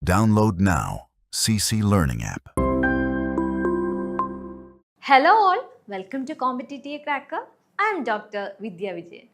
Download now. CC Learning app. Hello all, welcome to Competitive Cracker. I am Dr. Vidya Vijayan.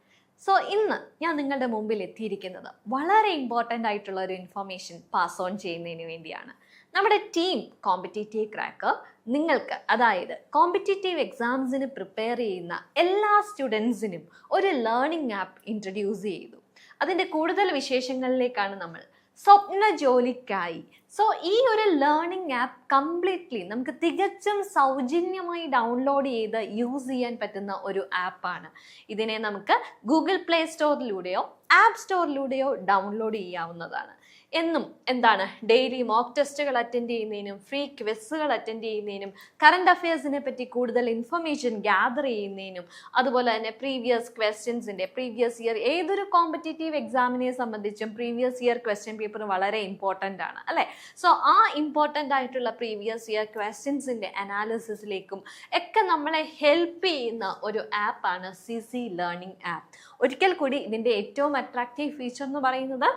So ഇന്ന് ഞാൻ നിങ്ങളുടെ മുമ്പിൽ എത്തിയിരിക്കുന്നത് വളരെ ഇമ്പോർട്ടൻ്റ് ആയിട്ടുള്ള ഒരു ഇൻഫർമേഷൻ പാസ് ഓൺ ചെയ്യുന്നതിന് വേണ്ടിയാണ്. നമ്മുടെ ടീം കോമ്പറ്റീറ്റീവ് ക്രാക്കർ നിങ്ങൾക്ക്, അതായത് കോമ്പറ്റീറ്റീവ് എക്സാംസിന് പ്രിപ്പയർ ചെയ്യുന്ന എല്ലാ സ്റ്റുഡൻസിനും ഒരു ലേണിംഗ് ആപ്പ് ഇൻട്രൊഡ്യൂസ് ചെയ്തു. അതിൻ്റെ കൂടുതൽ വിശേഷങ്ങളിലേക്കാണ് നമ്മൾ. സ്വപ്ന ജോലിക്കായി. സോ ഈ ഒരു ലേണിംഗ് ആപ്പ് കംപ്ലീറ്റ്ലി നമുക്ക് തികച്ചും സൗജന്യമായി ഡൗൺലോഡ് ചെയ്ത് യൂസ് ചെയ്യാൻ പറ്റുന്ന ഒരു ആപ്പാണ്. ഇതിനെ നമുക്ക് ഗൂഗിൾ പ്ലേ സ്റ്റോറിലൂടെയോ ആപ്പ് സ്റ്റോറിലൂടെയോ ഡൗൺലോഡ് ചെയ്യാവുന്നതാണ്. എന്നും എന്താണ് ഡെയിലി മോക്ക് ടെസ്റ്റുകൾ അറ്റൻഡ് ചെയ്യുന്നതിനും ഫ്രീ ക്വിസുകൾ അറ്റൻഡ് ചെയ്യുന്നതിനും കറണ്ട് അഫയേഴ്സിനെ പറ്റി കൂടുതൽ ഇൻഫർമേഷൻ ഗ്യാദർ ചെയ്യുന്നതിനും അതുപോലെ തന്നെ പ്രീവിയസ് ക്വസ്റ്റ്യൻസിൻ്റെ പ്രീവിയസ് ഇയർ ഏതൊരു കോമ്പറ്റീറ്റീവ് എക്സാമിനെ സംബന്ധിച്ചും പ്രീവിയസ് ഇയർ ക്വസ്റ്റ്യൻ പേപ്പർ വളരെ ഇമ്പോർട്ടൻ്റ് ആണ് അല്ലേ. സോ ആ ഇമ്പോർട്ടൻ്റ് ആയിട്ടുള്ള പ്രീവിയസ് ഇയർ ക്വസ്റ്റ്യൻസിൻ്റെ അനാലിസിസിലേക്കും ഒക്കെ നമ്മളെ ഹെൽപ്പ് ചെയ്യുന്ന ഒരു ആപ്പാണ് CC ലേണിംഗ് ആപ്പ്. ഒരിക്കൽ കൂടി ഇതിൻ്റെ ഏറ്റവും അട്രാക്റ്റീവ് ഫീച്ചർ എന്ന് പറയുന്നത്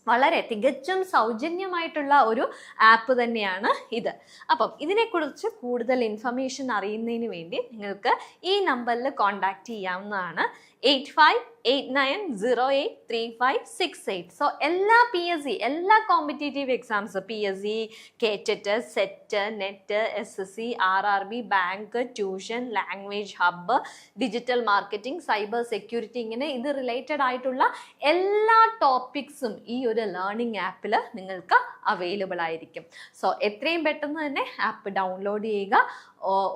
വളരെ തികച്ചും സൗജന്യമായിട്ടുള്ള ഒരു ആപ്പ് തന്നെയാണ് ഇത്. അപ്പം ഇതിനെക്കുറിച്ച് കൂടുതൽ ഇൻഫർമേഷൻ അറിയുന്നതിന് വേണ്ടി നിങ്ങൾക്ക് ഈ നമ്പറിൽ കോൺടാക്റ്റ് ചെയ്യാവുന്നതാണ്. 8589083568. സോ എല്ലാ PSC എല്ലാ competitive exams PSC, KTET, SET, NET, SSC, RRB, bank, tuition, language hub, digital marketing, cyber security, ഇങ്ങനെ ഇത് റിലേറ്റഡ് ആയിട്ടുള്ള എല്ലാ ടോപ്പിക്സും ഈ ഒരു ലേണിംഗ് ആപ്പിൽ നിങ്ങൾക്ക് അവൈലബിൾ ആയിരിക്കും. സോ എത്രയും പെട്ടെന്ന് തന്നെ ആപ്പ് ഡൗൺലോഡ് ചെയ്യുക.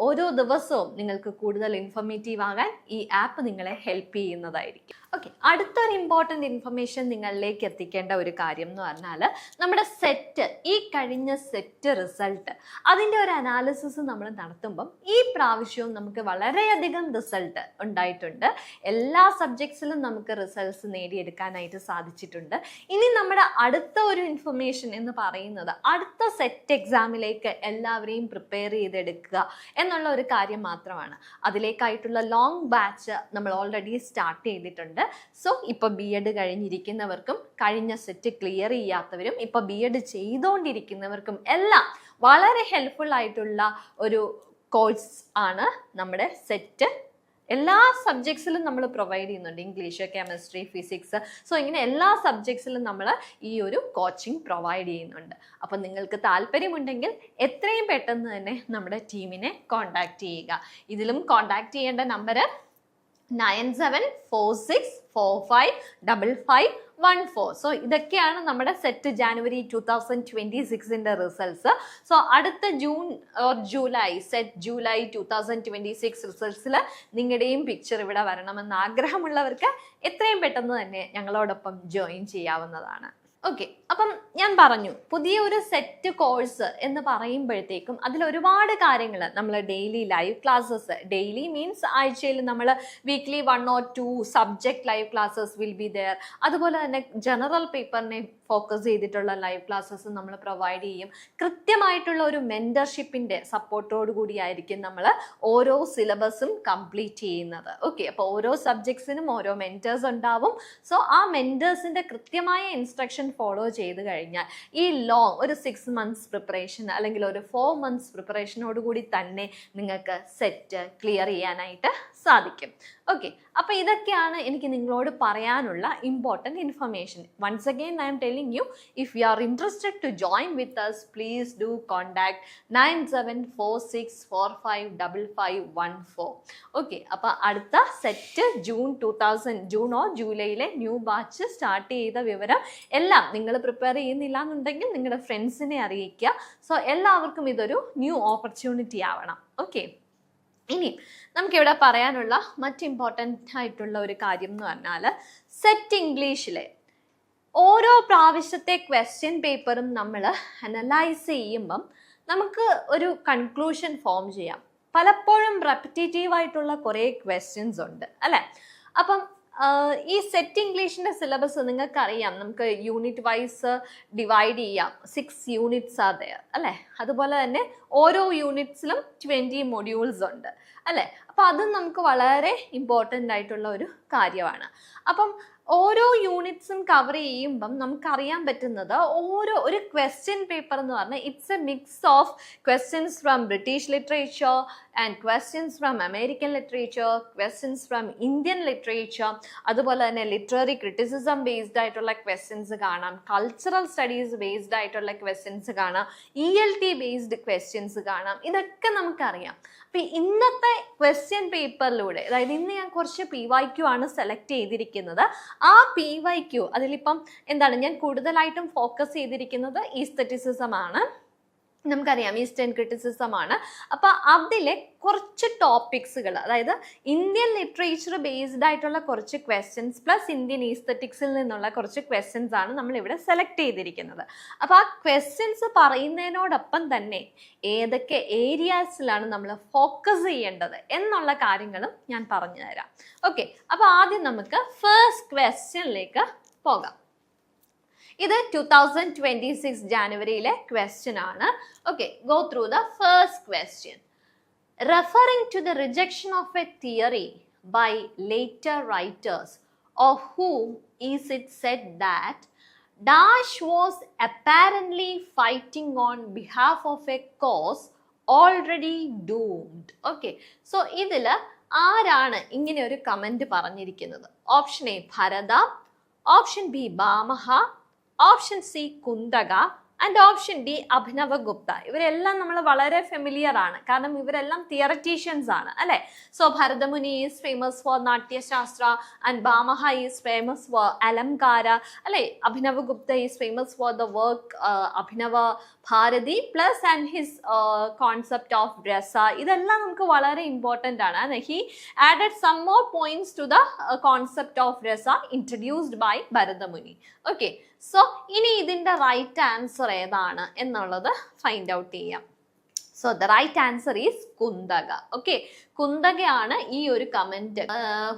ഓരോ ദിവസവും നിങ്ങൾക്ക് കൂടുതൽ ഇൻഫർമേറ്റീവ് ആകാൻ ഈ ആപ്പ് നിങ്ങളെ ഹെൽപ്പ് ചെയ്യുന്നതായിരിക്കും. ഓക്കെ, അടുത്തൊരു ഇമ്പോർട്ടൻ്റ് ഇൻഫർമേഷൻ നിങ്ങളിലേക്ക് എത്തിക്കേണ്ട ഒരു കാര്യം എന്ന് പറഞ്ഞാൽ നമ്മുടെ സെറ്റ്, ഈ കഴിഞ്ഞ സെറ്റ് റിസൾട്ട് അതിൻ്റെ ഒരു അനാലിസിസ് നമ്മൾ നടത്തുമ്പം ഈ പ്രാവശ്യവും നമുക്ക് വളരെയധികം റിസൾട്ട് ഉണ്ടായിട്ടുണ്ട്. എല്ലാ സബ്ജക്ട്സിലും നമുക്ക് റിസൾട്ട്സ് നേടിയെടുക്കാനായിട്ട് സാധിച്ചിട്ടുണ്ട്. ഇനി നമ്മുടെ അടുത്ത ഒരു ഇൻഫർമേഷൻ എന്ന് പറയുന്നത് അടുത്ത സെറ്റ് എക്സാമിലേക്ക് എല്ലാവരെയും പ്രിപ്പയർ ചെയ്തെടുക്കുക എന്നുള്ള ഒരു കാര്യം മാത്രമാണ്. അതിലേക്കായിട്ടുള്ള ലോങ് ബാച്ച് നമ്മൾ ഓൾറെഡി സ്റ്റാർട്ട് ചെയ്തിട്ടുണ്ട്. സോ ഇപ്പോൾ BEd കഴിഞ്ഞിരിക്കുന്നവർക്കും കഴിഞ്ഞ സെറ്റ് ക്ലിയർ ചെയ്യാത്തവരും ഇപ്പോൾ BEd ചെയ്തുകൊണ്ടിരിക്കുന്നവർക്കും എല്ലാം വളരെ ഹെൽപ്ഫുൾ ആയിട്ടുള്ള ഒരു കോഴ്സ് ആണ് നമ്മുടെ സെറ്റ്. എല്ലാ സബ്ജക്ട്സിലും നമ്മൾ പ്രൊവൈഡ് ചെയ്യുന്നുണ്ട്. ഇംഗ്ലീഷ്, കെമിസ്ട്രി, ഫിസിക്സ്, സോ ഇങ്ങനെ എല്ലാ സബ്ജക്ട്സിലും നമ്മൾ ഈ ഒരു കോച്ചിങ് പ്രൊവൈഡ് ചെയ്യുന്നുണ്ട്. അപ്പം നിങ്ങൾക്ക് താല്പര്യമുണ്ടെങ്കിൽ എത്രയും പെട്ടെന്ന് തന്നെ നമ്മുടെ ടീമിനെ കോൺടാക്റ്റ് ചെയ്യുക. ഇതിലും കോൺടാക്റ്റ് ചെയ്യേണ്ട നമ്പർ 9746455514. സോ ഇതൊക്കെയാണ് നമ്മുടെ സെറ്റ് ജാനുവരി 2026 റിസൾട്ട്സ്. സോ അടുത്ത June or July set July 2026 റിസൾട്ട്സിൽ നിങ്ങളുടെയും പിക്ചർ ഇവിടെ വരണമെന്ന് ആഗ്രഹമുള്ളവർക്ക് എത്രയും പെട്ടെന്ന് തന്നെ ഞങ്ങളോടൊപ്പം ജോയിൻ ചെയ്യാവുന്നതാണ്. ഓക്കെ, അപ്പം ഞാൻ പറഞ്ഞു പുതിയ ഒരു സെറ്റ് കോഴ്സ് എന്ന് പറയുമ്പോഴത്തേക്കും അതിൽ ഒരുപാട് കാര്യങ്ങൾ നമ്മൾ daily live classes, daily means ആഴ്ചയിൽ നമ്മൾ weekly 1 or 2 subject live classes will be there. അതുപോലെ തന്നെ ജനറൽ പേപ്പറിനെ ഫോക്കസ് ചെയ്തിട്ടുള്ള ലൈവ് ക്ലാസ്സസ് നമ്മൾ പ്രൊവൈഡ് ചെയ്യും. കൃത്യമായിട്ടുള്ള ഒരു മെൻറ്റർഷിപ്പിൻ്റെ സപ്പോർട്ടോട് കൂടിയായിരിക്കും നമ്മൾ ഓരോ സിലബസും കംപ്ലീറ്റ് ചെയ്യുന്നത്. ഓക്കെ, അപ്പോൾ ഓരോ സബ്ജക്ട്സിനും ഓരോ മെൻറ്റേഴ്സ് ഉണ്ടാവും. സോ ആ മെൻറ്റേഴ്സിൻ്റെ കൃത്യമായ ഇൻസ്ട്രക്ഷൻ ഫോളോ ചെയ്ത് കഴിഞ്ഞാൽ ഈ ലോങ് ഒരു 6 months പ്രിപ്പറേഷൻ അല്ലെങ്കിൽ ഒരു 4 months പ്രിപ്പറേഷനോട് കൂടി തന്നെ നിങ്ങൾക്ക് സെറ്റ് ക്ലിയർ ചെയ്യാനായിട്ട് സാധിക്കും. ഓക്കെ, അപ്പോൾ ഇതൊക്കെയാണ് എനിക്ക് നിങ്ങളോട് പറയാനുള്ള important information. Once again I'm telling you, if you are interested to join with us, please do contact 9746455514. Okay, അപ്പോൾ അടുത്ത സെറ്റ് ജൂണോ ജൂലൈയിലെ ന്യൂ ബാച്ച് സ്റ്റാർട്ട് ചെയ്ത വിവരം എല്ലാം നിങ്ങൾ പ്രിപ്പയർ ചെയ്യുന്നില്ല എന്നുണ്ടെങ്കിൽ നിങ്ങളുടെ ഫ്രണ്ട്സിനെ അറിയിക്കുക. സോ എല്ലാവർക്കും ഇതൊരു ന്യൂ ഓപ്പർച്യൂണിറ്റി ആവണം. ഓക്കെ, ഇനി നമുക്കിവിടെ പറയാനുള്ള മറ്റ് ഇമ്പോർട്ടൻ്റ് ആയിട്ടുള്ള ഒരു കാര്യം എന്ന് പറഞ്ഞാൽ സെറ്റ് ഇംഗ്ലീഷിലെ ഓരോ പ്രാവശ്യത്തെ ക്വസ്റ്റ്യൻ പേപ്പറും നമ്മൾ അനലൈസ് ചെയ്യുമ്പം നമുക്ക് ഒരു കൺക്ലൂഷൻ ഫോം ചെയ്യാം. പലപ്പോഴും റെപ്പിറ്റേറ്റീവ് ആയിട്ടുള്ള കുറേ ക്വസ്റ്റ്യൻസ് ഉണ്ട് അല്ലേ. അപ്പം ഈ സെറ്റ് ഇംഗ്ലീഷിൻ്റെ സിലബസ് നിങ്ങൾക്കറിയാം, നമുക്ക് യൂണിറ്റ് വൈസ് ഡിവൈഡ് ചെയ്യാം. 6 units ആർ ദെയർ അല്ലേ. അതുപോലെ തന്നെ ഓരോ യൂണിറ്റ്സിലും 20 modules ഉണ്ട് അല്ലേ. അപ്പോൾ അതും നമുക്ക് വളരെ ഇമ്പോർട്ടൻ്റ് ആയിട്ടുള്ള ഒരു കാര്യമാണ്. അപ്പം ഓരോ യൂണിറ്റ്സും കവർ ചെയ്യുമ്പം നമുക്കറിയാൻ പറ്റുന്നത് ഒരു ക്വസ്റ്റ്യൻ പേപ്പർ എന്ന് പറഞ്ഞാൽ it's A mix of questions from British literature and questions from American literature, questions from Indian literature, അതുപോലെ തന്നെ ലിറ്റററി ക്രിറ്റിസിസം ബേസ്ഡ് ആയിട്ടുള്ള ക്വസ്റ്റ്യൻസ് കാണാം, കൾച്ചറൽ സ്റ്റഡീസ് ബേസ്ഡ് ആയിട്ടുള്ള ക്വസ്റ്റ്യൻസ് കാണാം, ELT ബേസ്ഡ് ക്വസ്റ്റ്യൻസ് കാണാം. ഇതൊക്കെ നമുക്കറിയാം. അപ്പം ഇന്നത്തെ ക്വസ്റ്റ്യൻ പേപ്പറിലൂടെ, അതായത് ഇന്ന് ഞാൻ കുറച്ച് PYQ ആണ് സെലക്ട് ചെയ്തിരിക്കുന്നത്. ആ PYQ അതിലിപ്പം എന്താണ്, ഞാൻ കൂടുതലായിട്ടും ഫോക്കസ് ചെയ്തിരിക്കുന്നത് ഈസ്തറ്റിസിസം ആണ്. നമുക്കറിയാം ഈസ്റ്റേൺ ക്രിറ്റിസിസം ആണ്. അപ്പോൾ അതിലെ കുറച്ച് ടോപ്പിക്സുകൾ, അതായത് ഇന്ത്യൻ ലിറ്ററേച്ചർ ബേസ്ഡ് ആയിട്ടുള്ള കുറച്ച് ക്വസ്റ്റ്യൻസ് പ്ലസ് ഇന്ത്യൻ ഈസ്തറ്റിക്സിൽ നിന്നുള്ള കുറച്ച് ക്വസ്റ്റ്യൻസ് ആണ് നമ്മളിവിടെ സെലക്ട് ചെയ്തിരിക്കുന്നത്. അപ്പോൾ ആ ക്വസ്റ്റ്യൻസ് പറയുന്നതിനോടൊപ്പം തന്നെ ഏതൊക്കെ ഏരിയാസിലാണ് നമ്മൾ ഫോക്കസ് ചെയ്യേണ്ടത് എന്നുള്ള കാര്യങ്ങളും ഞാൻ പറഞ്ഞു തരാം. ഓക്കെ, അപ്പോൾ ആദ്യം നമുക്ക് ഫസ്റ്റ് ക്വസ്റ്റ്യനിലേക്ക് പോകാം. ഇത് 2026 ജാനുവരിയിലെ ക്വസ്റ്റ്യൻ ആണ്. Okay, go through the first question. Referring to the rejection of a theory by later writers, of whom is it said that Dash was apparently fighting on behalf of a cause already doomed? Okay, so ഇതിൽ ആരാണ് ഇങ്ങനെ ഒരു comment പറഞ്ഞിരിക്കുന്നത്? Option A Bharata, option B Bhamaha, option C Kuntaka and option D Abhinava Gupta. ഇവരെല്ലാം നമ്മൾ വളരെ familiar ആണ്, കാരണം ഇവരെല്ലാം തിയററ്റീഷ്യൻസ് ആണ് അല്ലെ. So Bharatamuni is famous for Natyashastra and Bhamaha is famous for Alankara അല്ലെ. Abhinava Gupta is famous for the work Abhinava Bharati plus and his concept of rasa. ഇതെല്ലാം നമുക്ക് വളരെ ഇമ്പോർട്ടൻ്റ് ആണ്. And he added some more points to the concept of rasa introduced by Bharatamuni. Okay, so ഇനി ഇതിൻ്റെ right answer ഏതാണ് എന്നുള്ളത് find out ചെയ്യാം. So the right answer is Kuntaka. Okay, കുന്തകയാണ് ഈ ഒരു comment.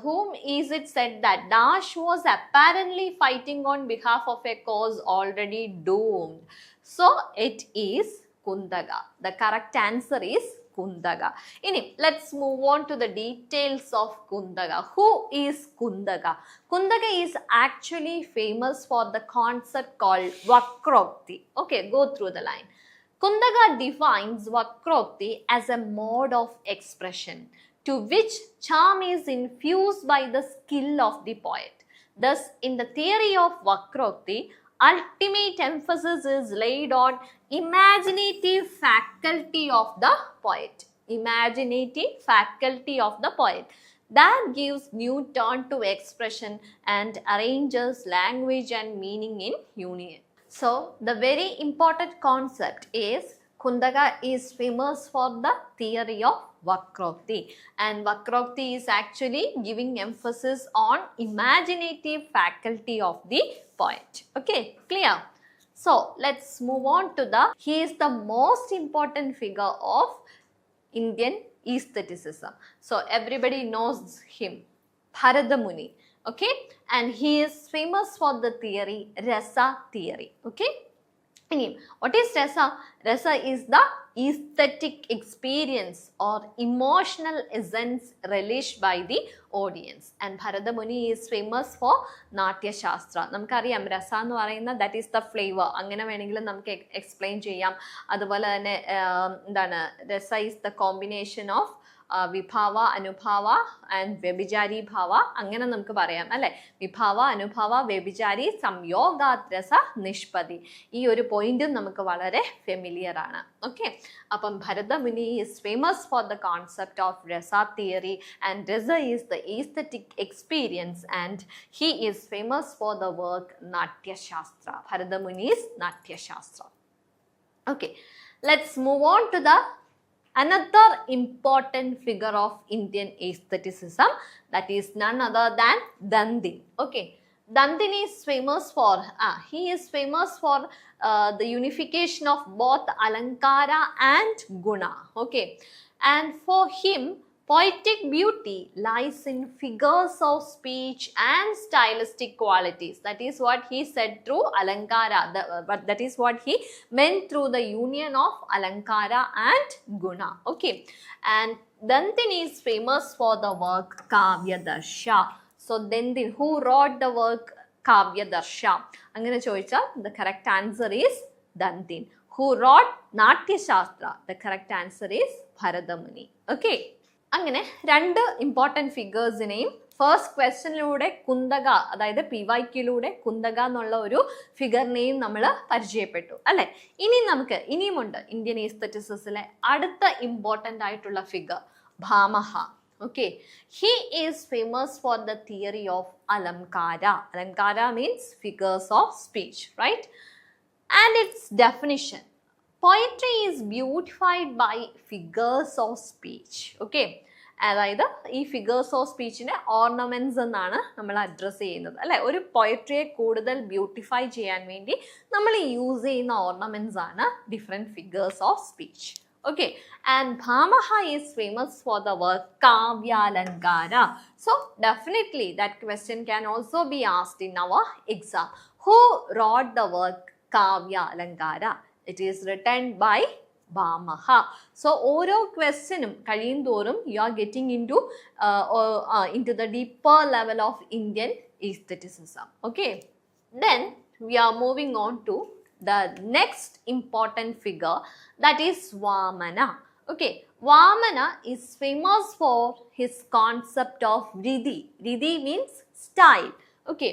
whom is it said that Dash was apparently fighting on behalf of a cause already doomed? So it is Kundaga. The correct answer is Kundaga. Ini, let's move on to the details of Kundaga. Who is Kundaga? Kundaga is actually famous for the concept called Vakrokti. Okay, go through the line. Kundaga defines Vakrokti as a mode of expression to which charm is infused by the skill of the poet. Thus, in the theory of Vakrokti, ultimate emphasis is laid on imaginative faculty of the poet. Imaginative faculty of the poet that gives new turn to expression and arranges language and meaning in union. So the very important concept is Kundaga is famous for the theory of Vakrokti, and Vakrokti is actually giving emphasis on imaginative faculty of the poet. Okay, clear? So let's move on to he is the most important figure of Indian aestheticism. So everybody knows him, Bharadamuni. Okay, and he is famous for the theory, Rasa theory. Okay, what is Rasa? Rasa is the aesthetic experience or emotional essence relished by the audience, and Bharadamuni is famous for Natya Shastra. നമുക്കറിയാം രസ എന്ന് പറയുന്ന that is the flavour, അങ്ങനെ വേണമെങ്കിലും നമുക്ക് explain ചെയ്യാം. അതുപോലെ തന്നെ എന്താണ്, rasa is the combination of vibhava, anubhava and vyabhichari bhava, അങ്ങനെ നമുക്ക് പറയാം അല്ലെ. വിഭാവ, അനുഭാവ, വ്യഭിചാരി, സംയോഗാത് രസ നിഷ്പതി. ഈ ഒരു പോയിന്റും നമുക്ക് വളരെ ഫെമിലിയർ ആണ്. ഓക്കെ, അപ്പം Bharatamuni is famous for the concept of rasa theory and rasa is the aesthetic experience and he is famous for the work Natyashastra. Bharatamuni is Natyashastra. Okay, let's move on to the another important figure of Indian aestheticism, that is none other than Dandin. Okay, Dandin is famous for he is famous for the unification of both Alankara and Guna. Okay, and for him poetic beauty lies in figures of speech and stylistic qualities. That is what he said through Alankara, but that is what he meant through the union of Alankara and Guna. Okay, and Dandin is famous for the work Kavya Darsha. So Dandin, who wrote the work Kavyadarsha? അങ്ങനെ ചോദിച്ചാൽ the correct answer is Dandin. Who wrote Natyashastra? The correct answer is Bharadamuni. Okay. അങ്ങനെ രണ്ട് important ഫിഗേഴ്സിനെയും first ക്വസ്റ്റ്യനിലൂടെ കുന്തക, അതായത് PYQയിലൂടെ കുന്തക എന്നുള്ള ഒരു ഫിഗറിനെയും നമ്മൾ പരിചയപ്പെട്ടു അല്ലെ. ഇനിയുമുണ്ട് ഇന്ത്യൻ ഈസ്തറ്റിസിസിലെ അടുത്ത ഇമ്പോർട്ടൻ്റ് ആയിട്ടുള്ള figure Bhamaha. Okay, he is famous for the theory of alankara. Alankara means figures of speech, right? And its definition: poetry is beautified by figures of speech. Okay, അതായത് ഈ ഫിഗേഴ്സ് ഓഫ് സ്പീച്ചിനെ ഓർണമെന്റ്സ് എന്നാണ് നമ്മൾ അഡ്രസ്സ് ചെയ്യുന്നത് അല്ലെ. ഒരു പോയട്രിയെ കൂടുതൽ ബ്യൂട്ടിഫൈ ചെയ്യാൻ വേണ്ടി നമ്മൾ യൂസ് ചെയ്യുന്ന ഓർണമെന്റ്സ് ആണ് different figures of speech. Okay, and Bhamaha is famous for the work Kavyalankara. So definitely that question can also be asked in our exam. Who wrote the work Kavyalankara? It is written by Bhamaha. So ഓരോ ക്വസ്റ്റ്യനും കഴിയും തോറും you are getting into the deeper level of Indian aestheticism. Okay, then we are moving on to the next important figure, that is Vamana. Okay, Vamana is famous for his concept of Riddhi. Riddhi means style. Okay,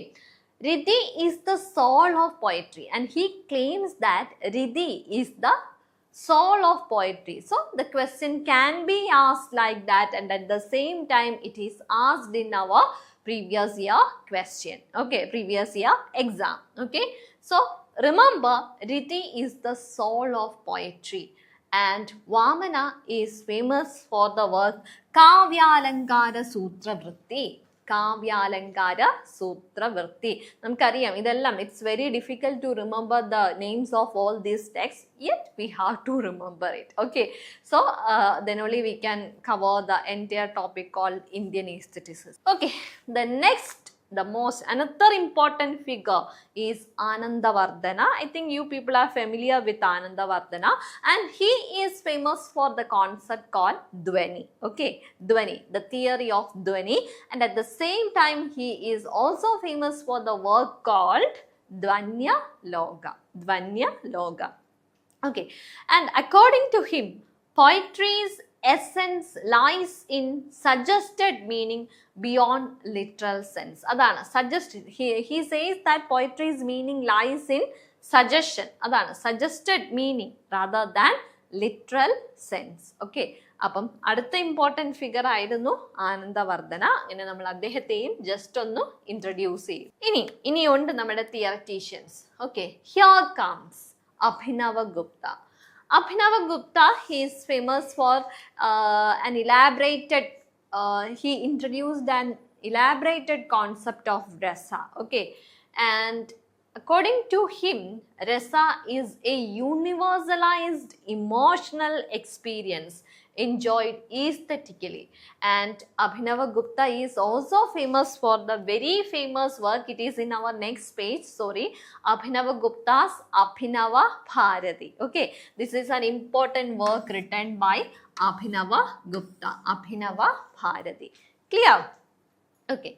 Riddhi is the soul of poetry, and he claims that Riddhi is the soul of poetry. So the question can be asked like that, and at the same time it is asked in our previous year question. Okay, previous year exam. Okay, so remember, Riddhi is the soul of poetry, and Vamana is famous for the work Kavyalankara Sutra Vritti. കാവ്യാലങ്കാര Sutravritti. നമുക്കറിയാം ഇതെല്ലാം, it's very difficult to remember the names of all these text, yet we have to remember it. Okay, so then only we can cover the entire topic called Indian aestheticism. Okay, the next, the most another important figure is Anandavardhana. I think you people are familiar with Anandavardhana, and he is famous for the concept called Dhvani. Okay, Dhvani, the theory of Dhvani, and at the same time he is also famous for the work called Dvanya Loga. Dvanya Loga. Okay, and according to him, poetry's essence lies in suggested meaning beyond literal sense. Adana suggested. He says that poetry's meaning lies in suggestion. Adana suggested meaning rather than literal sense. Okay, അപ്പം അടുത്ത important figure ആയിരുന്നു ആനന്ദവർദ്ധന. ഇനി നമ്മൾ അദ്ദേഹത്തെയും just ഒന്ന് introduce ചെയ്യും. ഇനിയുണ്ട് നമ്മുടെ theoreticians. Okay, here comes Abhinava Gupta. Abhinava Gupta, he is famous for he introduced an elaborated concept of rasa. Okay, and according to him, rasa is a universalized emotional experience enjoyed aesthetically. And Abhinava Gupta is also famous for the very famous work, it is in our next page, sorry, Abhinava Gupta's Abhinava Bharati. Okay, this is an important work written by Abhinava Gupta, Abhinava Bharati. Clear? Okay,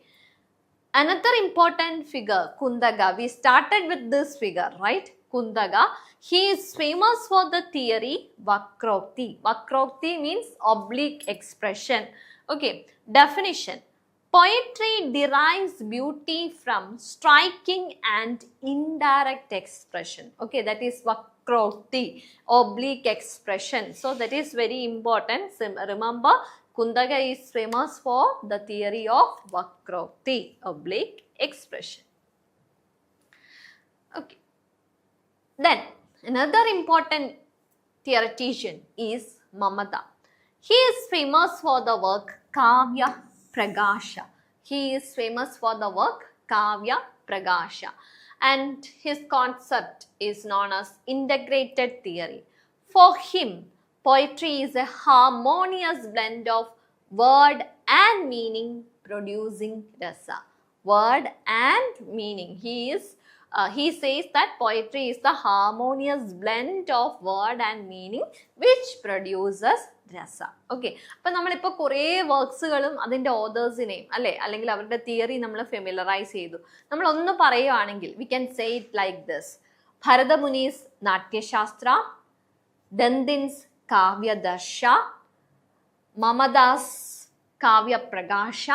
another important figure, Kundaga. We started with this figure, right? Kundaga, he is famous for the theory Vakrokti. Vakrokti means oblique expression. Okay, definition: poetry derives beauty from striking and indirect expression. Okay, that is Vakrokti, oblique expression. So that is very important. Remember, Kundaga is famous for the theory of Vakrokti, oblique expression. Okay. Then another important theoretician is Mamata. He is famous for the work Kavya Pragasha. He is famous for the work Kavya Pragasha, and his concept is known as integrated theory. For him, poetry is a harmonious blend of word and meaning producing rasa. Word and meaning. He says that poetry is the harmonious blend of word and meaning which produces രസ. Okay, അപ്പം നമ്മളിപ്പോൾ കുറേ വർക്ക്സുകളും അതിൻ്റെ ഓതേഴ്സിനെയും അല്ലേ അല്ലെങ്കിൽ അവരുടെ theory നമ്മൾ familiarise ചെയ്തു. നമ്മളൊന്ന് പറയുകയാണെങ്കിൽ we can say it like this: Bharatamuni's Natyashastra, Dandin's Kavyadarsha, Mammata's Kavyaprakasha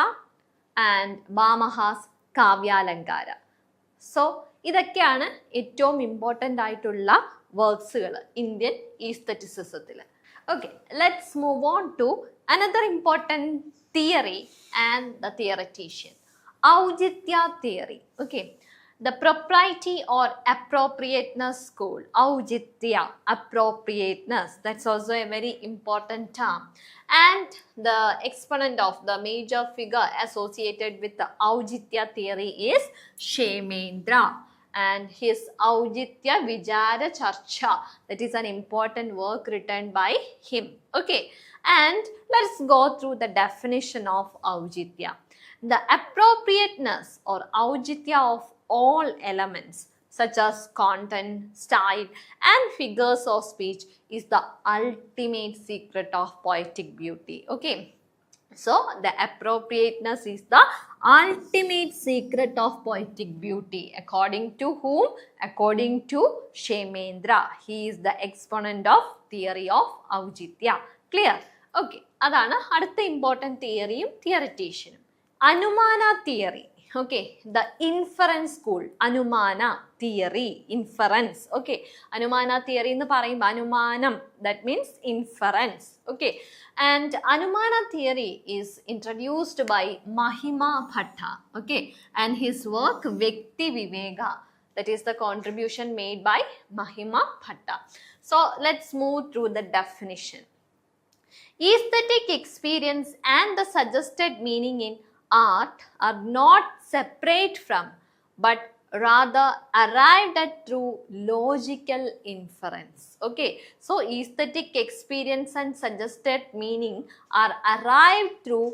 and Bhamaha's Kavyalankara. So ഇതൊക്കെയാണ് ഏറ്റവും ഇമ്പോർട്ടൻ്റ് ആയിട്ടുള്ള വർക്ക്സുകൾ ഇന്ത്യൻ ഈസ്തറ്റിസിസത്തിൽ. Okay, let's move on to another important theory and the theoretician, Auchitya theory. Okay, the propriety or appropriateness school. Aujitya, appropriateness, that's also a very important term. And the exponent of the major figure associated with the Aujitya theory is Kshemendra. And his Aujitya Vichara Charcha, that is an important work written by him. Okay, and let's go through the definition of Aujitya. The appropriateness or Aujitya of all elements such as content, style and figures of speech is the ultimate secret of poetic beauty. Okay, so the appropriateness is the ultimate secret of poetic beauty. According to whom? According to Kshemendra. He is the exponent of theory of Aujitya. Clear? Okay, അതാണ് അടുത്ത important തിയറിയും തിയറിറ്റീഷ്യനും. Anumana theory. Okay, the inference school. Anumana theory, inference. Okay, Anumana theory എന്ന് പറയുമ്പോൾ അനുമാനം, that means inference. Okay, and Anumana theory is introduced by Mahima Bhatta. Okay, and his work Vyakti Viveka, that is the contribution made by Mahima Bhatta. So let's move through the definition. Aesthetic experience and the suggested meaning in art are not separate from but rather arrived at through logical inference. Okay, so aesthetic experience and suggested meaning are arrived through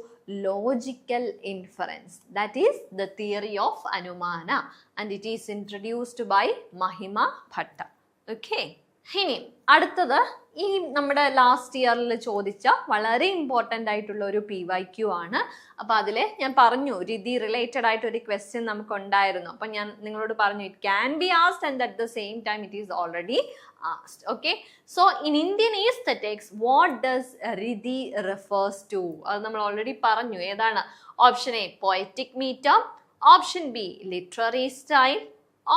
logical inference. That is the theory of Anumana and it is introduced by Mahima Bhatta. Okay, ഇനി അടുത്തത് ഈ നമ്മുടെ last ഇയറിൽ ചോദിച്ച വളരെ important ആയിട്ടുള്ള ഒരു PYQ ആണ്. അപ്പോൾ അതിൽ ഞാൻ പറഞ്ഞു രീതി റിലേറ്റഡ് ആയിട്ട് ഒരു ക്വസ്റ്റ്യൻ നമുക്ക് ഉണ്ടായിരുന്നു. അപ്പം ഞാൻ നിങ്ങളോട് പറഞ്ഞു it can be asked and at the same time it is already asked. Okay, so in Indian aesthetics what does riti refers to? അത് നമ്മൾ ഓൾറെഡി പറഞ്ഞു. ഏതാണ്? Option A poetic metre, option B literary style,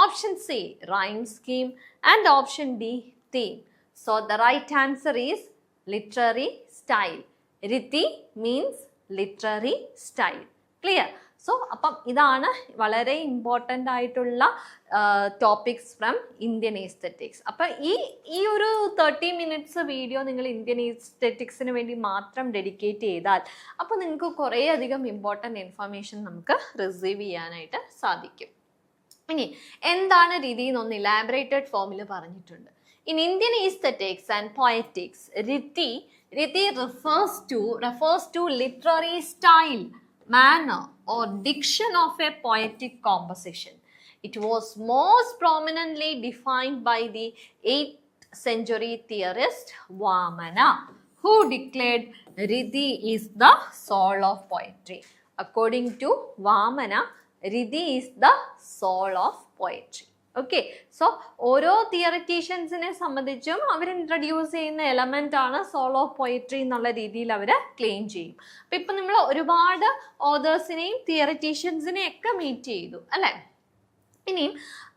option C rhyme scheme and option D theme. So the right answer is literary style. Riti means literary style. Clear? So അപ്പം ഇതാണ് വളരെ important ആയിട്ടുള്ള topics from Indian ഈസ്തെറ്റിക്സ്. അപ്പം ഈ ഒരു 30 minutes video നിങ്ങൾ Indian ഈസ്തെറ്റിക്സിന് വേണ്ടി മാത്രം ഡെഡിക്കേറ്റ് ചെയ്താൽ അപ്പോൾ നിങ്ങൾക്ക് കുറേയധികം ഇമ്പോർട്ടൻ്റ് ഇൻഫർമേഷൻ നമുക്ക് റിസീവ് ചെയ്യാനായിട്ട് സാധിക്കും. ഇനി എന്താണ് രീതി എന്നൊന്ന് ഇലാബറേറ്റഡ് ഫോമിൽ പറഞ്ഞിട്ടുണ്ട്. In Indian aesthetics and poetics riti refers to literary style, manner or diction of a poetic composition. It was most prominently defined by the 8th century theorist Vamana, who declared Riti is the soul of poetry. According to Vamana, Riti is the soul of poetry. Okay, so ഓരോ തിയറിറ്റീഷ്യൻസിനെ സംബന്ധിച്ചും അവർ introduce ചെയ്യുന്ന element ആണ് soul of poetry എന്നുള്ള രീതിയിൽ അവർ claim ചെയ്യും. അപ്പം ഇപ്പം നമ്മൾ ഒരുപാട് ഓതേഴ്സിനെയും തിയറിറ്റീഷ്യൻസിനെയും ഒക്കെ മീറ്റ് ചെയ്തു അല്ലേ. ഇനിയും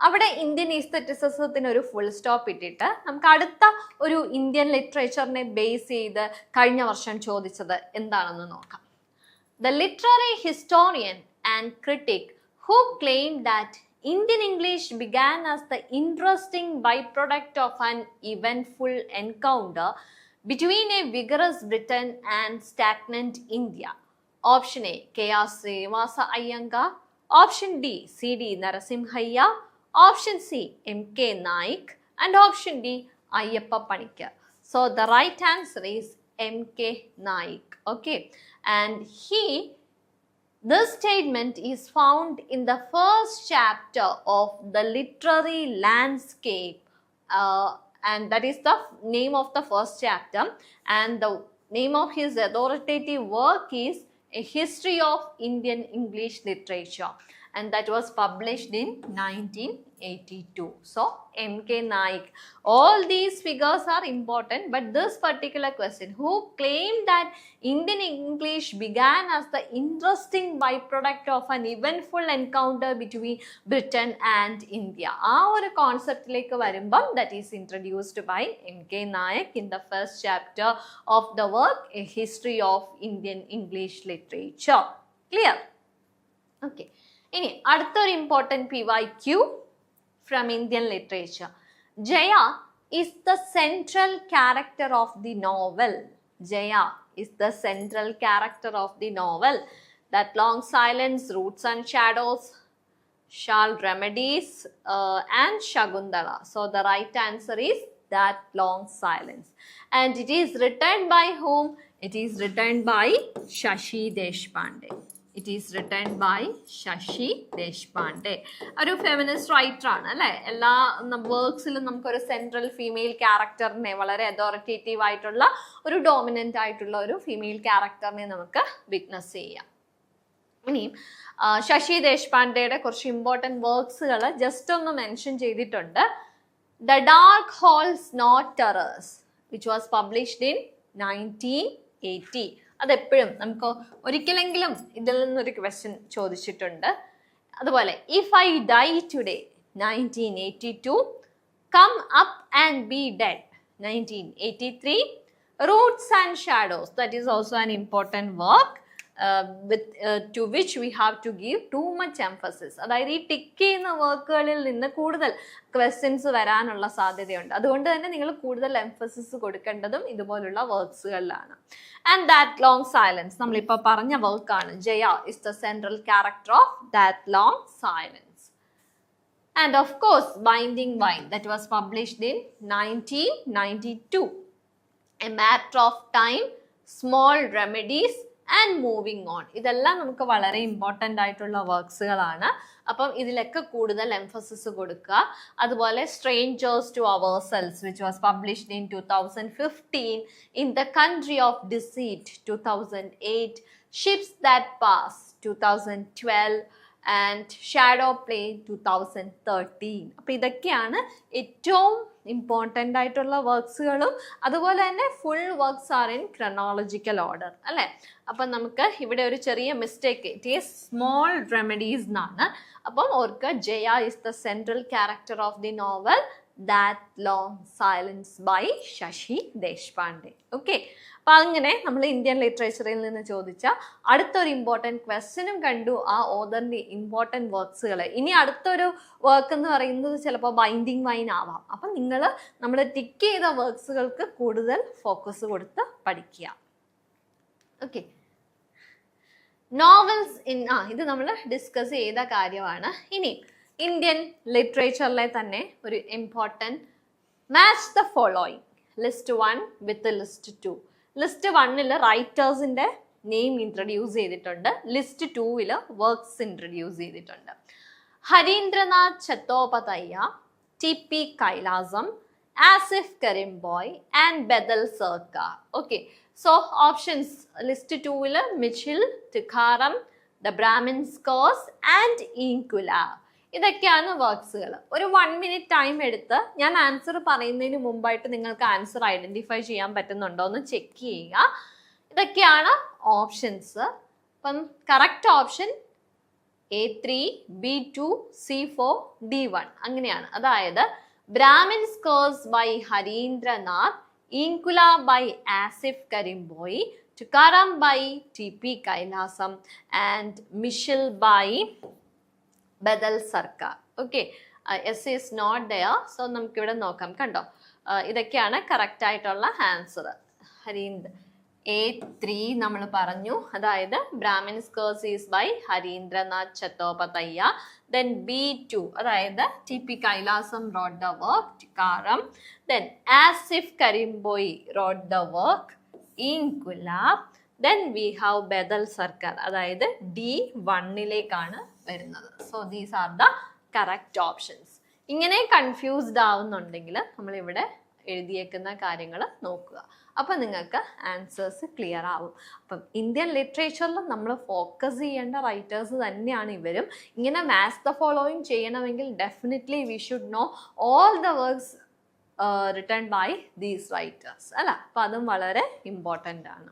അവിടെ ഇന്ത്യൻ ഈസ്തെറ്റിസിസത്തിന് ഒരു ഫുൾ സ്റ്റോപ്പ് ഇട്ടിട്ട് നമുക്ക് അടുത്ത ഒരു ഇന്ത്യൻ ലിറ്ററേച്ചറിനെ ബേസ് ചെയ്ത് കഴിഞ്ഞ വർഷം ചോദിച്ചത് എന്താണെന്ന് നോക്കാം. The literary historian and critic who claimed that Indian English began as the interesting byproduct of an eventful encounter between a vigorous Britain and stagnant India. Option A, K.R. Srinivasa Iyengar. Option D, C.D. Narasimhayya. Option C, M.K. Naik. And option D, Ayyappa Panikkar. So the right answer is M.K. Naik. Okay, and this statement is found in the first chapter of the literary landscape and that is the name of the first chapter, and the name of his authoritative work is A History of Indian English Literature, and that was published in 1982. So M.K. Naik. All these figures are important, but this particular question, who claimed that Indian English began as the interesting byproduct of an eventful encounter between Britain and India. ആ ഒരു കോൺസെപ്റ്റിലേക്ക് വരുമ്പം that is introduced by M.K. Naik in the first chapter of the work A History of Indian English Literature. Clear? Okay. ഇനി അടുത്തൊരു important PYQ from Indian literature. Jaya is the central character of the novel. Jaya is the central character of the novel. That long silence, roots and shadows, Shal remedies, and Shakuntala. So the right answer is That Long Silence. And it is written by whom? It is written by Shashi Deshpande. It is written by Shashi Deshpande. ഒരു feminist writer ആണ് അല്ലേ. എല്ലാ വർക്ക്സിലും നമുക്കൊരു central female ക്യാരക്ടറിനെ, വളരെ authoritative ആയിട്ടുള്ള ഒരു dominant ആയിട്ടുള്ള ഒരു ഫീമെയിൽ ക്യാരക്ടറിനെ നമുക്ക് വിറ്റ്നസ് ചെയ്യാം. ഇനിയും ശശി ദേശ്പാണ്ഡെയുടെ കുറച്ച് ഇമ്പോർട്ടൻറ്റ് വർക്ക്സുകൾ ജസ്റ്റ് ഒന്ന് മെൻഷൻ ചെയ്തിട്ടുണ്ട്. The dark holds not terrors, which was published in 1980. അതെപ്പോഴും നമുക്ക് ഒരിക്കലെങ്കിലും ഇതിൽ നിന്നൊരു ക്വസ്റ്റ്യൻ ചോദിച്ചിട്ടുണ്ട്. അതുപോലെ if I die today 1982, come up and be dead 1983, roots and shadows, that is also an important work to which we have to give too much emphasis. അതായത് ഈ tick ചെയ്യുന്ന വർക്കുകളിൽ നിന്ന് കൂടുതൽ ക്വസ്റ്റ്യൻസ് വരാനുള്ള സാധ്യതയുണ്ട്. അതുകൊണ്ട് തന്നെ നിങ്ങൾ കൂടുതൽ എംഫസിസ് കൊടുക്കേണ്ടതും ഇതുപോലുള്ള വർക്ക്സുകളിലാണ്. ആൻഡ് ദാറ്റ് ലോങ് സൈലൻസ് നമ്മളിപ്പോൾ പറഞ്ഞ വർക്കാണ്. Jaya is the central character of that long silence. And of course binding wine, that was published in 1992. A matter of time, small remedies and moving on. ഇതെല്ലാം നമുക്ക് വളരെ important ആയിട്ടുള്ള വർക്ക്സുകളാണ്. അപ്പം ഇതിലൊക്കെ കൂടുതൽ എംഫസിസ് കൊടുക്കുക. അതുപോലെ strangers to ourselves, which was published in 2015, in the country of deceit 2008, ships that pass 2012, and shadow play 2013. അപ്പം ഇതൊക്കെയാണ് ഏറ്റവും ഇമ്പോർട്ടൻ്റ് ആയിട്ടുള്ള വർക്ക്സുകളും. അതുപോലെ തന്നെ full works are in chronological order അല്ലേ. അപ്പം നമുക്ക് ഇവിടെ ഒരു ചെറിയ mistake, it is small remedies എന്നാണ്. അപ്പം ഓർക്കുക, Jaya is the central character of the novel that long silence by Shashi Deshpande. Okay, അപ്പം അങ്ങനെ നമ്മൾ ഇന്ത്യൻ ലിറ്ററേച്ചറിൽ നിന്ന് ചോദിച്ച അടുത്തൊരു ഇമ്പോർട്ടൻറ്റ് ക്വസ്റ്റ്യനും കണ്ടു, ആ ഓതറിൻ്റെ ഇമ്പോർട്ടൻറ്റ് വർക്ക്സുകൾ. ഇനി അടുത്തൊരു വർക്ക് എന്ന് പറയുന്നത് ചിലപ്പോൾ ബൈൻഡിങ് വൈൻ ആവാം. അപ്പം നിങ്ങൾ നമ്മൾ ടിക്ക് ചെയ്ത വർക്ക്സുകൾക്ക് കൂടുതൽ ഫോക്കസ് കൊടുത്ത് പഠിക്കുക. ഓക്കെ, നോവൽസ് ഇൻ ഇത് നമ്മൾ ഡിസ്കസ് ചെയ്ത കാര്യമാണ്. ഇനി ഇന്ത്യൻ ലിറ്ററേച്ചറിലെ തന്നെ ഒരു important match the following, list 1 with list 2. List 1 റൈറ്റേഴ്സിൻ്റെ നെയിം ഇൻട്രൊഡ്യൂസ് ചെയ്തിട്ടുണ്ട്. ലിസ്റ്റ് 2 വർക്ക്സ് ഇൻട്രൊഡ്യൂസ് ചെയ്തിട്ടുണ്ട്. Harindranath Chattopadhyay, TP Kailasam, Asif Currimbhoy and Badal Sircar. Okay, so options list 2 Michil, Tukaram, the Brahmin's curse and Inquilab. ഇതൊക്കെയാണ് വർക്ക്സുകൾ. ഒരു 1 മിനിറ്റ് ടൈം എടുത്ത് ഞാൻ ആൻസർ പറയുന്നതിന് മുമ്പായിട്ട് നിങ്ങൾക്ക് ആൻസർ ഐഡൻറ്റിഫൈ ചെയ്യാൻ പറ്റുന്നുണ്ടോ എന്ന് ചെക്ക് ചെയ്യുക. ഇതൊക്കെയാണ് ഓപ്ഷൻസ്. അപ്പം correct option A3, B2, C4, D1 അങ്ങനെയാണ്. അതായത് Brahmin's curse by Harindranath, Inquilab by Asif Currimbhoy, Tukaram by TP Kailasam and Michil by Badal Sircar. Okay, S is not there. So നമുക്കിവിടെ നോക്കാം. കണ്ടോ, ഇതൊക്കെയാണ് കറക്റ്റ് ആയിട്ടുള്ള ആൻസർ. A3 നമ്മൾ പറഞ്ഞു, അതായത് Brahmin's curse is by Harindranath Chattopadhyay. Then B2, then TP Kailasam wrote the work, Tukaram. Then Asif Currimbhoy wrote the work, Inquilab. Then we have Badal Sircar, അതായത് D1 വരുന്നത്. So these are the correct options. ഇങ്ങനെ കൺഫ്യൂസ്ഡ് ആവുന്നുണ്ടെങ്കിൽ നമ്മളിവിടെ എഴുതിയേക്കുന്ന കാര്യങ്ങൾ നോക്കുക. അപ്പം നിങ്ങൾക്ക് ആൻസേഴ്സ് ക്ലിയർ ആവും. അപ്പം ഇന്ത്യൻ ലിറ്ററേച്ചറിൽ നമ്മൾ ഫോക്കസ് ചെയ്യേണ്ട റൈറ്റേഴ്സ് തന്നെയാണ് ഇവരും. ഇങ്ങനെ മാച്ച് ദ ഫോളോയിങ് ചെയ്യണമെങ്കിൽ definitely we should know all the works written by these writers അല്ല. അപ്പം അതും വളരെ ഇമ്പോർട്ടൻ്റ് ആണ്.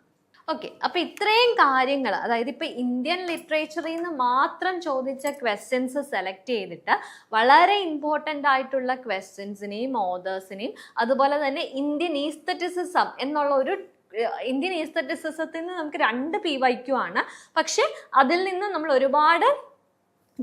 ഓക്കെ, അപ്പം ഇത്രയും കാര്യങ്ങൾ, അതായത് ഇപ്പം ഇന്ത്യൻ ലിറ്ററേച്ചറിൽ നിന്ന് മാത്രം ചോദിച്ച ക്വസ്റ്റ്യൻസ് സെലക്ട് ചെയ്തിട്ട് വളരെ ഇമ്പോർട്ടൻ്റ് ആയിട്ടുള്ള ക്വസ്റ്റ്യൻസിനെയും ഓതേഴ്സിനെയും അതുപോലെ തന്നെ ഇന്ത്യൻ ഈസ്തറ്റിസിസം എന്നുള്ള ഒരു ഇന്ത്യൻ ഈസ്തറ്റിസിസത്തിൽ നിന്ന് നമുക്ക് 2 PYQ ആണ്. പക്ഷെ അതിൽ നിന്ന് നമ്മൾ ഒരുപാട്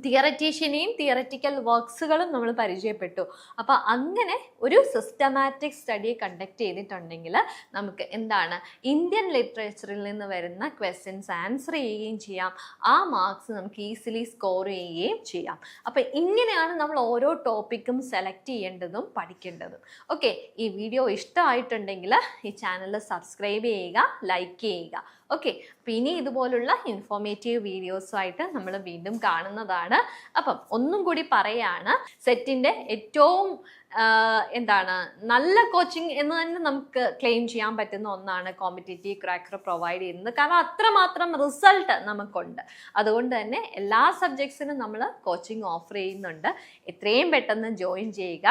തിയററ്റീഷ്യനെയും തിയററ്റിക്കൽ വർക്ക്സുകളും നമ്മൾ പരിചയപ്പെട്ടു. അപ്പോൾ അങ്ങനെ ഒരു സിസ്റ്റമാറ്റിക് സ്റ്റഡി കണ്ടക്ട് ചെയ്തിട്ടുണ്ടെങ്കിൽ നമുക്ക് എന്താണ് ഇന്ത്യൻ ലിറ്ററേച്ചറിൽ നിന്ന് വരുന്ന ക്വസ്റ്റ്യൻസ് ആൻസർ ചെയ്യുകയും ചെയ്യാം. ആ മാർക്സ് നമുക്ക് ഈസിലി സ്കോർ ചെയ്യുകയും ചെയ്യാം. അപ്പോൾ ഇങ്ങനെയാണ് നമ്മൾ ഓരോ ടോപ്പിക്കും സെലക്ട് ചെയ്യേണ്ടതും പഠിക്കേണ്ടതും. ഓക്കെ, ഈ വീഡിയോ ഇഷ്ടമായിട്ടുണ്ടെങ്കിൽ ഈ ചാനൽ സബ്സ്ക്രൈബ് ചെയ്യുക, ലൈക്ക് ചെയ്യുക. ഓക്കെ, അപ്പോൾ ഇനി ഇതുപോലുള്ള ഇൻഫോർമേറ്റീവ് വീഡിയോസുമായിട്ട് നമ്മൾ വീണ്ടും കാണുന്നതാണ്. അപ്പം ഒന്നും കൂടി പറയാണ്, സെറ്റിൻ്റെ ഏറ്റവും നല്ല കോച്ചിങ് എന്ന് തന്നെ നമുക്ക് ക്ലെയിം ചെയ്യാൻ പറ്റുന്ന ഒന്നാണ് കോമ്പറ്റേറ്റീവ് ക്രാക്കർ പ്രൊവൈഡ് ചെയ്യുന്നത്. കാരണം അത്രമാത്രം റിസൾട്ട് നമുക്കുണ്ട്. അതുകൊണ്ട് തന്നെ എല്ലാ സബ്ജക്ട്സിനും നമ്മൾ കോച്ചിങ് ഓഫർ ചെയ്യുന്നുണ്ട്. എത്രയും പെട്ടെന്ന് ജോയിൻ ചെയ്യുക.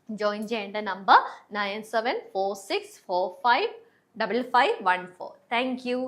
ജോയിൻ ചെയ്യേണ്ട നമ്പർ 9746455514. Thank you.